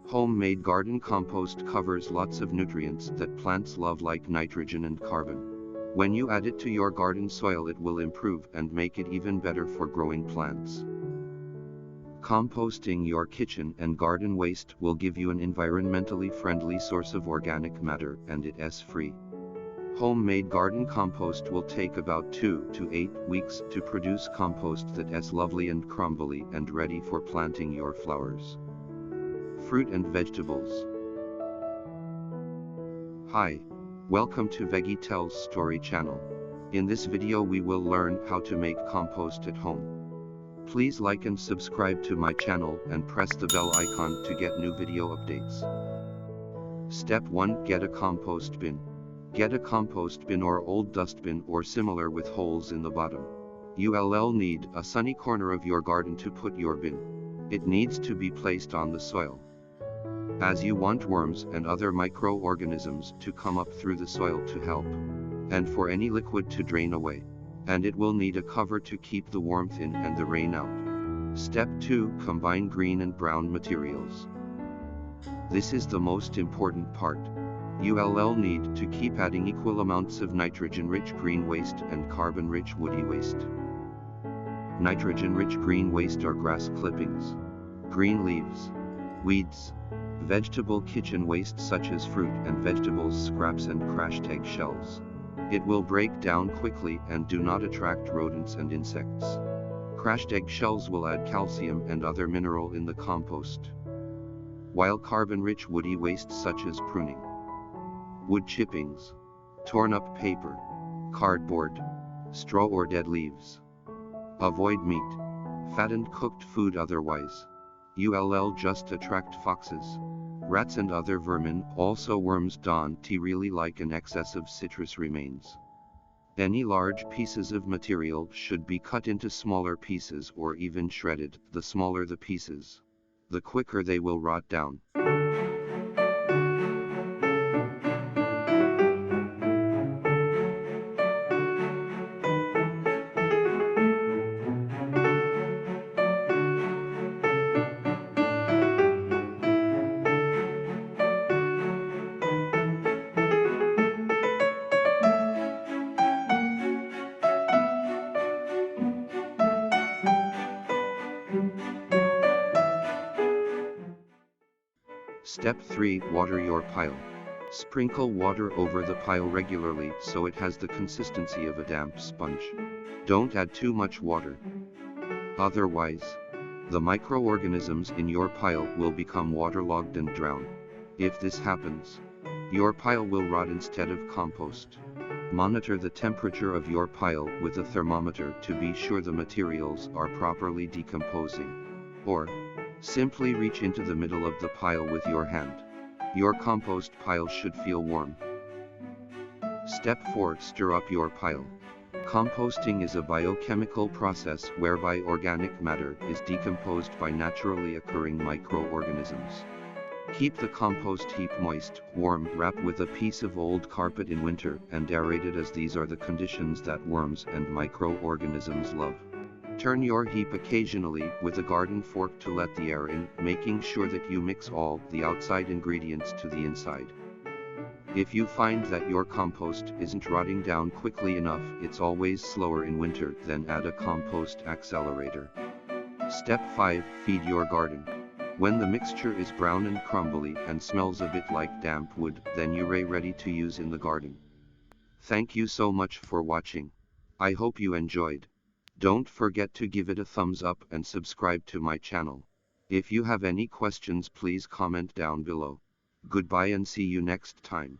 Homemade garden compost covers lots of nutrients that plants love like nitrogen and carbon. When you add it to your garden soil, it will improve and make it even better for growing plants. Composting your kitchen and garden waste will give you an environmentally friendly source of organic matter, and it is free. Homemade garden compost will take about 2 to 8 weeks to produce compost that is lovely and crumbly and ready for planting your flowers. Fruit and vegetables. Hi, welcome to Veggie Tells Story channel. In this video we will learn how to make compost at home. Please like and subscribe to my channel and press the bell icon to get new video updates. Step 1. Get a compost bin. Get a compost bin or old dustbin or similar with holes in the bottom. You'll need a sunny corner of your garden to put your bin. It needs to be placed on the soil, as you want worms and other microorganisms to come up through the soil to help, and for any liquid to drain away. And it will need a cover to keep the warmth in and the rain out. Step 2. Combine green and brown materials. This is the most important part. You'll need to keep adding equal amounts of nitrogen-rich green waste and carbon-rich woody waste. Nitrogen-rich green waste are grass clippings, green leaves, weeds, vegetable kitchen waste such as fruit and vegetables scraps and crushed egg shells. It will break down quickly and do not attract rodents and insects. Crushed egg shells will add calcium and other mineral in the compost, while carbon-rich woody waste such as pruning, wood chippings, torn up paper, cardboard, straw or dead leaves. Avoid meat, fat and cooked food otherwise you'll just attract foxes, rats and other vermin. Also worms don't really like an excess of citrus remains. Any large pieces of material should be cut into smaller pieces or even shredded. The smaller the pieces, the quicker they will rot down. Step 3. Water your pile. Sprinkle water over the pile regularly so it has the consistency of a damp sponge. Don't add too much water. Otherwise, the microorganisms in your pile will become waterlogged and drown. If this happens, your pile will rot instead of compost. Monitor the temperature of your pile with a thermometer to be sure the materials are properly decomposing. Or, simply reach into the middle of the pile with your hand. Your compost pile should feel warm. Step 4. Stir up your pile. Composting is a biochemical process whereby organic matter is decomposed by naturally occurring microorganisms. Keep the compost heap moist, warm, wrap with a piece of old carpet in winter, and aerate it, as these are the conditions that worms and microorganisms love. Turn your heap occasionally with a garden fork to let the air in, making sure that you mix all the outside ingredients to the inside. If you find that your compost isn't rotting down quickly enough, it's always slower in winter, then add a compost accelerator. Step 5. Feed your garden. When the mixture is brown and crumbly and smells a bit like damp wood, then you're ready to use in the garden. Thank you so much for watching. I hope you enjoyed. Don't forget to give it a thumbs up and subscribe to my channel. If you have any questions, please comment down below. Goodbye and see you next time.